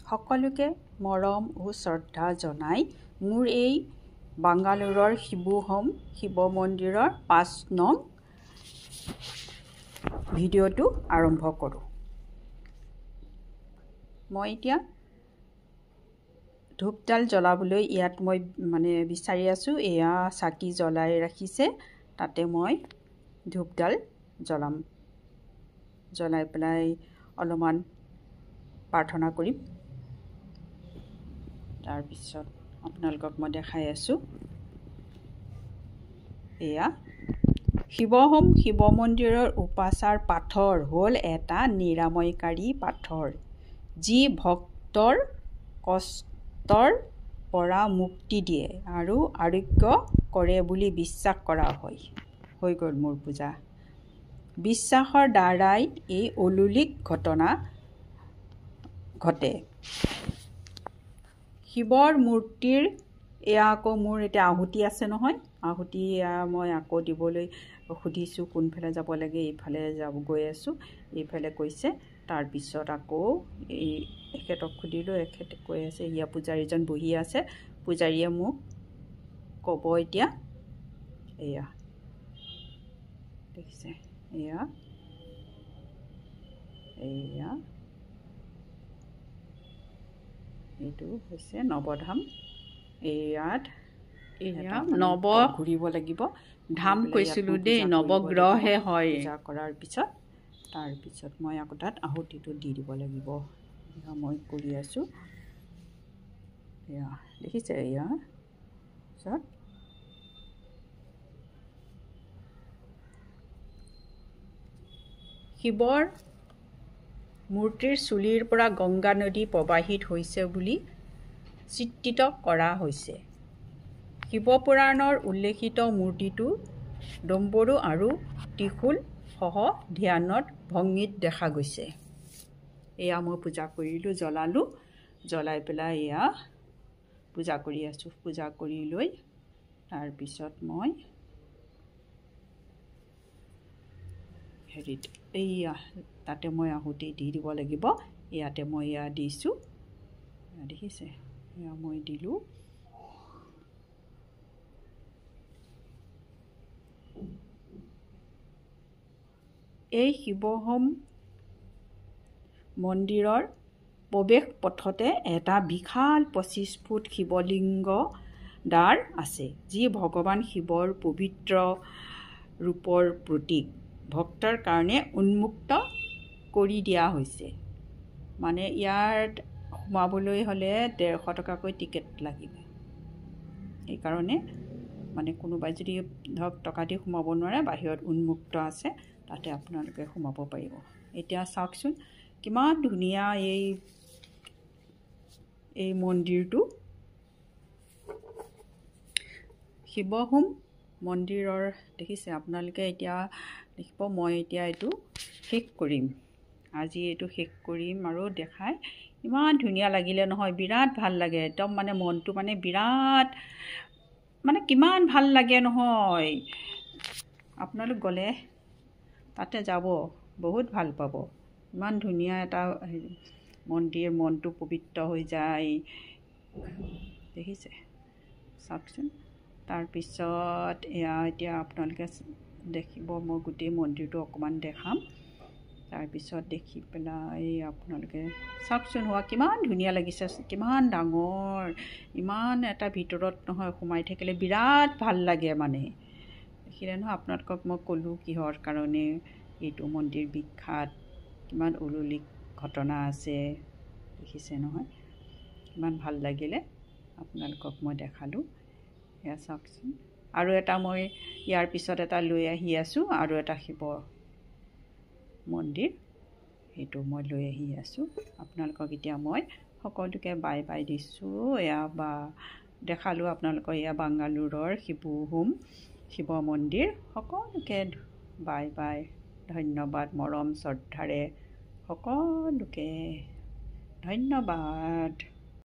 সকলোকে মৰম ও শ্ৰদ্ধা জনাই মোৰ এই বাংগালোৰৰ শিৱহোম শিৱ মন্দিৰৰ 5 নং ভিডিঅ'টো আৰম্ভ কৰোঁ। মই এতিয়া ধূপডাল জ্বলাবলৈ ইয়াত মই বিচাৰি আছোঁ। এয়া চাকি জ্বলাই ৰাখিছে, তাতে মই ধূপডাল জ্বলাম। জ্বলাই পেলাই অলপমান প্ৰাৰ্থনা কৰিম। তাৰপিছত আপোনালোকক মই দেখাই আছোঁ। এয়া শিৱহোম শিৱ মন্দিৰৰ উপাচাৰ পাথৰ হ'ল এটা নিৰাময়কাৰী পাথৰ, যি ভক্তৰ কষ্টৰ পৰা মুক্তি দিয়ে আৰু আৰোগ্য কৰে বুলি বিশ্বাস কৰা হয়। হৈ গ'ল মোৰ পূজা। বিশ্বাসৰ দ্বাৰাই এই অলৌকিক ঘটনা ঘটে। শিৱৰ মূৰ্তিৰ এয়া আকৌ মোৰ এতিয়া আহুতি আছে নহয়। আহুতি মই আকৌ দিবলৈ সুধিছোঁ কোনফালে যাব লাগে। এইফালে গৈ আছোঁ, এইফালে কৈছে। তাৰপিছত আকৌ এই এখেতক সুধিলোঁ, এখেতে কৈ আছে ইয়া পূজাৰীজন বহি আছে। পূজাৰীয়ে মোক ক'ব এতিয়া। এয়া দেখিছে, এয়া এইটো হৈছে নৱধাম। ইয়াত নৱ ঘূৰিব লাগিব। ধাম কৈছিলোঁ দেই, নৱগ্ৰহে হয়। পূজা কৰাৰ পিছত তাৰপিছত মই আকৌ তাত আহুতিটো দি দিব লাগিব। এয়া মই কৰি আছোঁ। এয়া দেখিছে, এয়া পিছত শিৱৰ মূৰ্তিৰ চুলিৰ পৰা গংগা নদী প্ৰবাহিত হৈছে বুলি চিত্ৰিত কৰা হৈছে। শিৱপুৰাণৰ উল্লেখিত মূৰ্তিটো ডম্বৰু আৰু ত্ৰিশূল সহ ধ্যানত ভংগীত দেখা গৈছে। এয়া মই পূজা কৰিলোঁ, জ্বলালোঁ। জ্বলাই পেলাই এয়া পূজা কৰি আছোঁ। পূজা কৰি লৈ তাৰপিছত মই এইয়া তাতে মই আহুতি দি দিব লাগিব। ইয়াতে মই এয়া দিছোঁ, দেখিছে, এয়া মই দিলোঁ। এই শিৱহোম মন্দিৰৰ প্ৰৱেশ পথতে এটা বিশাল 25 ফুট শিৱলিংগ দ্বাৰ আছে, যি ভগৱান শিৱৰ পবিত্ৰ ৰূপৰ প্ৰতীক। ভক্তৰ কাৰণে উন্মুক্ত কৰি দিয়া হৈছে। মানে ইয়াত সোমাবলৈ হ'লে 150 টকাকৈ টিকেট লাগিব। সেইকাৰণে কোনোবাই যদি ধৰক টকা দি সোমাব নোৱাৰে, বাহিৰত উন্মুক্ত আছে, তাতে আপোনালোকে সোমাব পাৰিব। এতিয়া চাওকচোন কিমান ধুনীয়া এই মন্দিৰটো। শিৱহোম মন্দিৰৰ দেখিছে আপোনালোকে। এতিয়া দেখিব, মই এতিয়া এইটো শেষ কৰিম। আজি এইটো শেষ কৰিম আৰু দেখাই ইমান ধুনীয়া লাগিলে নহয়, বিৰাট ভাল লাগে একদম। মনটো বিৰাট কিমান ভাল লাগে নহয়। আপোনালোক গ'লে তাতে যাব, বহুত ভাল পাব। ইমান ধুনীয়া এটা মন্দিৰ, মনটো পবিত্ৰ হৈ যায়। দেখিছে, চাওকচোন। তাৰপিছত এয়া এতিয়া আপোনালোকে দেখিব, মই গোটেই মন্দিৰটো অকণমান দেখাম। তাৰপিছত দেখি পেলাই আপোনালোকে চাওকচোন, হোৱা কিমান ধুনীয়া লাগিছে, কিমান ডাঙৰ। ইমান এটা ভিতৰত নহয়, সোমাই থাকিলে বিৰাট ভাল লাগে। দেখিলে নহয়, আপোনালোকক মই ক'লোঁ কিহৰ কাৰণে এইটো মন্দিৰ বিখ্যাত, কিমান অলৌকিক ঘটনা আছে। দেখিছে নহয়, কিমান ভাল লাগিলে। আপোনালোকক মই দেখালোঁ। এয়া চাওকচোন, আৰু এটা মই ইয়াৰ পিছত এটা লৈ আহি আছোঁ, আৰু এটা শিৱ মন্দিৰ, সেইটো মই লৈ আহি আছোঁ। আপোনালোকক এতিয়া মই সকলোকে বাই বাই দিছোঁ। এয়া দেখালোঁ আপোনালোকক, এয়া বাংগালোৰৰ শিৱহোম শিৱ মন্দিৰ। সকলোকে বাই বাই, ধন্যবাদ, মৰম শ্ৰদ্ধাৰে সকলোকে ধন্যবাদ।